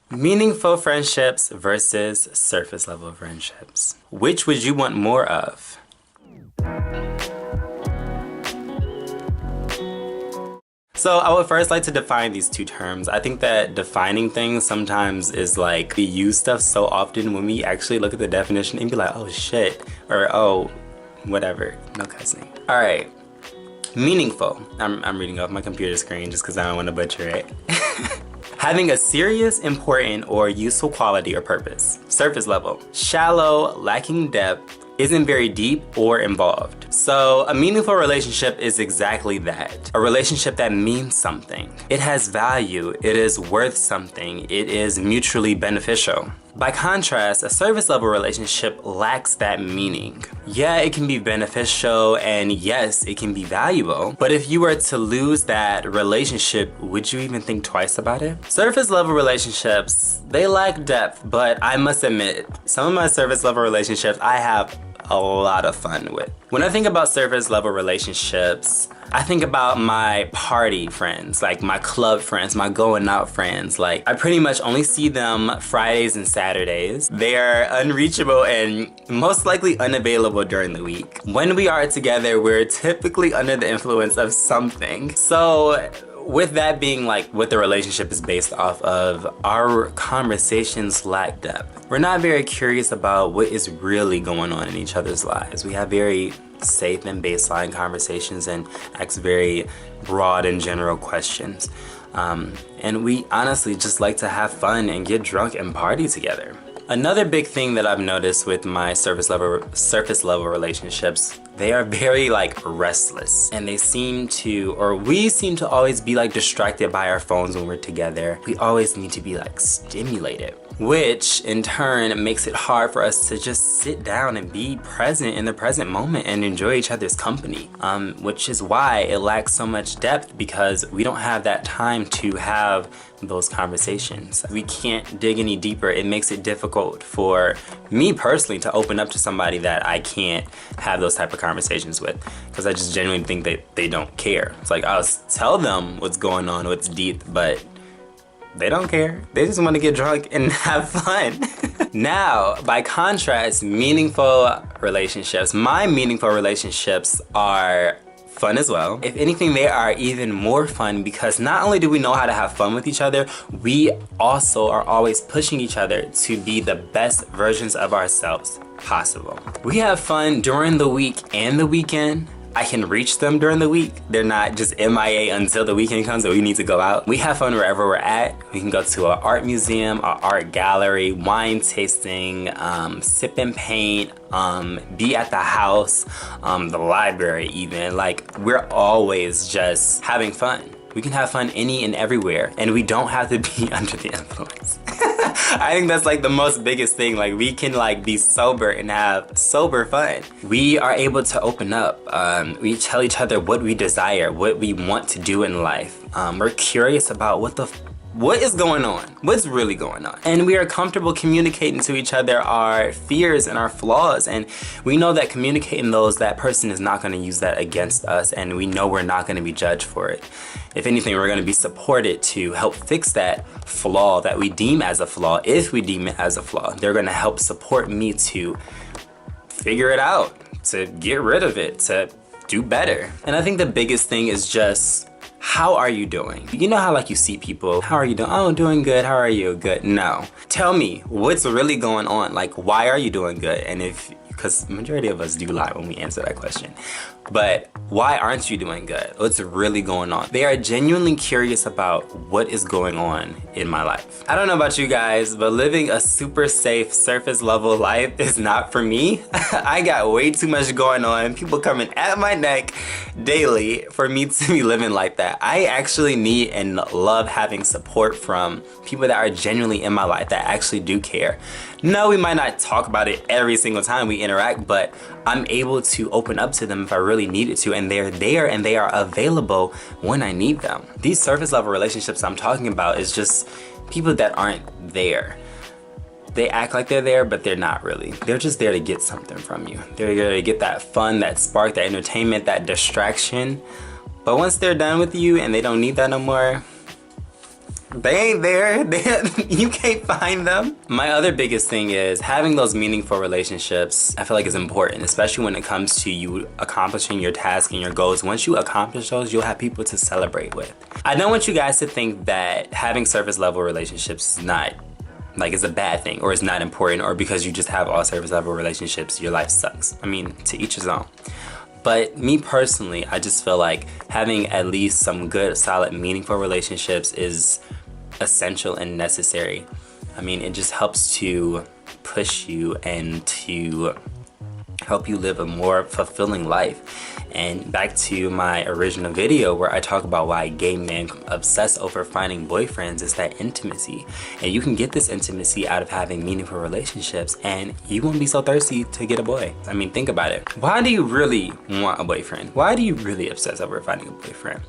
Meaningful friendships versus surface level friendships. Which would you want more of? So I would first like to define these two terms. I think that defining things sometimes is like we use stuff so often when we actually look at the definition and be like, oh shit, or oh, whatever, no cussing. All right, meaningful. I'm reading off my computer screen just because I don't want to butcher it. Having a serious, important, or useful quality or purpose. Surface level. Shallow, lacking depth, isn't very deep or involved. So a meaningful relationship is exactly that. A relationship that means something. It has value, it is worth something, it is mutually beneficial. By contrast, a surface level relationship lacks that meaning. Yeah, it can be beneficial and yes, it can be valuable, but if you were to lose that relationship, would you even think twice about it? Surface level relationships, they lack depth, but I must admit, some of my surface level relationships I have a lot of fun with. When I think about surface level relationships, I think about my party friends, like my club friends, my going out friends. Like I pretty much only see them Fridays and Saturdays. They are unreachable and most likely unavailable during the week. When we are together, we're typically under the influence of something. So with that being like what the relationship is based off of, our conversations lack depth. We're not very curious about what is really going on in each other's lives. We have very safe and baseline conversations and ask very broad and general questions. And we honestly just like to have fun and get drunk and party together. Another big thing that I've noticed with my surface level relationships, they are very like restless, and they seem to, or we seem to always be like distracted by our phones when we're together. We always need to be like stimulated, which in turn makes it hard for us to just sit down and be present in the present moment and enjoy each other's company, which is why it lacks so much depth, because we don't have that time to have those conversations. We can't dig any deeper. It makes it difficult for me personally to open up to somebody that I can't have those type of conversations with, because I just genuinely think that they don't care. It's like I'll tell them what's going on, what's deep, but they don't care. They just want to get drunk and have fun. Now, by contrast, meaningful relationships. My meaningful relationships are fun as well. If anything, they are even more fun because not only do we know how to have fun with each other, we also are always pushing each other to be the best versions of ourselves possible. We have fun during the week and the weekend. I can reach them during the week. They're not just MIA until the weekend comes, so we need to go out. We have fun wherever we're at. We can go to an art museum, an art gallery, wine tasting, sip and paint, be at the house, the library even. Like, we're always just having fun. We can have fun any and everywhere, and we don't have to be under the influence. I think that's like the most biggest thing. Like, we can like be sober and have sober fun. We are able to open up. We tell each other what we desire, what we want to do in life. We're curious about what is going on, what's really going on. And we are comfortable communicating to each other our fears and our flaws. And we know that communicating those, that person is not gonna use that against us. And we know we're not gonna be judged for it. If anything, we're gonna be supported to help fix that flaw that we deem as a flaw. If we deem it as a flaw, they're gonna help support me to figure it out, to get rid of it, to do better. And I think the biggest thing is just, how are you doing? You know how like you see people, how are you doing? Oh, doing good. How are you? Good. No. Tell me what's really going on. Like, why are you doing good? And because the majority of us do lie when we answer that question. But why aren't you doing good? What's really going on? They are genuinely curious about what is going on in my life. I don't know about you guys, but living a super safe surface level life is not for me. I got way too much going on. People coming at my neck daily for me to be living like that. I actually need and love having support from people that are genuinely in my life that actually do care. No, we might not talk about it every single time we interact, but I'm able to open up to them if I really needed to, and they're there and they are available when I need them. These surface level relationships I'm talking about is just people that aren't there. They act like they're there, but they're not really. They're just there to get something from you. They're there to get that fun, that spark, that entertainment, that distraction. But once they're done with you and they don't need that no more, They ain't there. You can't find them. My other biggest thing is having those meaningful relationships. I feel like is important, especially when it comes to you accomplishing your task and your goals. Once you accomplish those, you'll have people to celebrate with. I don't want you guys to think that having surface level relationships is not, like, it's a bad thing or it's not important, or because you just have all surface level relationships, your life sucks. I mean, to each his own. But me personally, I just feel like having at least some good, solid, meaningful relationships is essential and necessary. I mean, it just helps to push you and to help you live a more fulfilling life. And back to my original video where I talk about why gay men obsess over finding boyfriends, is that intimacy. And you can get this intimacy out of having meaningful relationships, and you won't be so thirsty to get a boy. I mean, think about it. Why do you really want a boyfriend? Why do you really obsess over finding a boyfriend?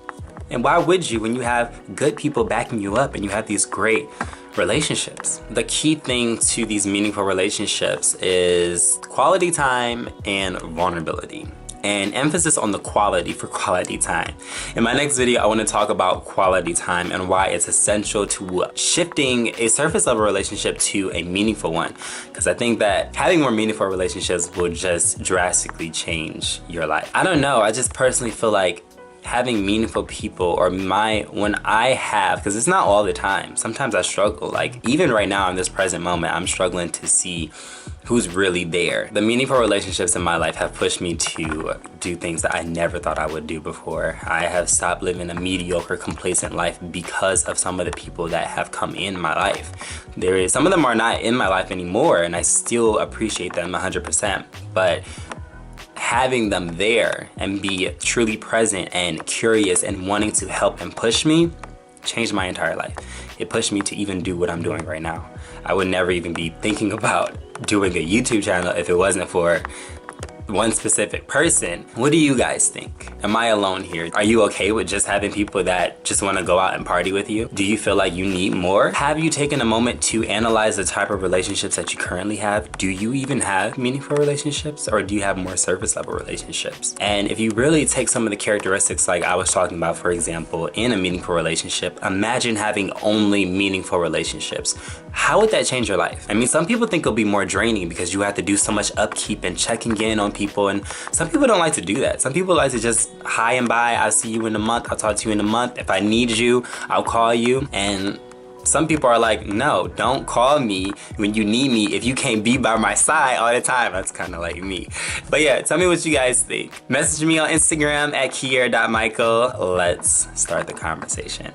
And why would you when you have good people backing you up and you have these great relationships? The key thing to these meaningful relationships is quality time and vulnerability. And emphasis on the quality for quality time. In my next video, I want to talk about quality time and why it's essential to shifting a surface level relationship to a meaningful one. Because I think that having more meaningful relationships will just drastically change your life. I don't know, I just personally feel like having meaningful people, or when I have, because it's not all the time, sometimes I struggle. Like even right now in this present moment, I'm struggling to see who's really there. The meaningful relationships in my life have pushed me to do things that I never thought I would do before. I have stopped living a mediocre, complacent life because of some of the people that have come in my life. Some of them are not in my life anymore, and I still appreciate them 100%, but having them there and be truly present and curious and wanting to help and push me changed my entire life. It pushed me to even do what I'm doing right now. I would never even be thinking about doing a YouTube channel if it wasn't for one specific person. What do you guys think? Am I alone here? Are you okay with just having people that just want to go out and party with you? Do you feel like you need more? Have you taken a moment to analyze the type of relationships that you currently have? Do you even have meaningful relationships, or do you have more surface level relationships? And if you really take some of the characteristics like I was talking about, for example, in a meaningful relationship, imagine having only meaningful relationships. How would that change your life? I mean, some people think it'll be more draining because you have to do so much upkeep and checking in on people, and some people don't like to do that. Some people like to just hi and bye. I'll see you in a month. I'll talk to you in a month. If I need you, I'll call you. And some people are like, no, don't call me when you need me if you can't be by my side all the time. That's kind of like me. But yeah, tell me what you guys think. Message me on Instagram at kier.michael. Let's start the conversation.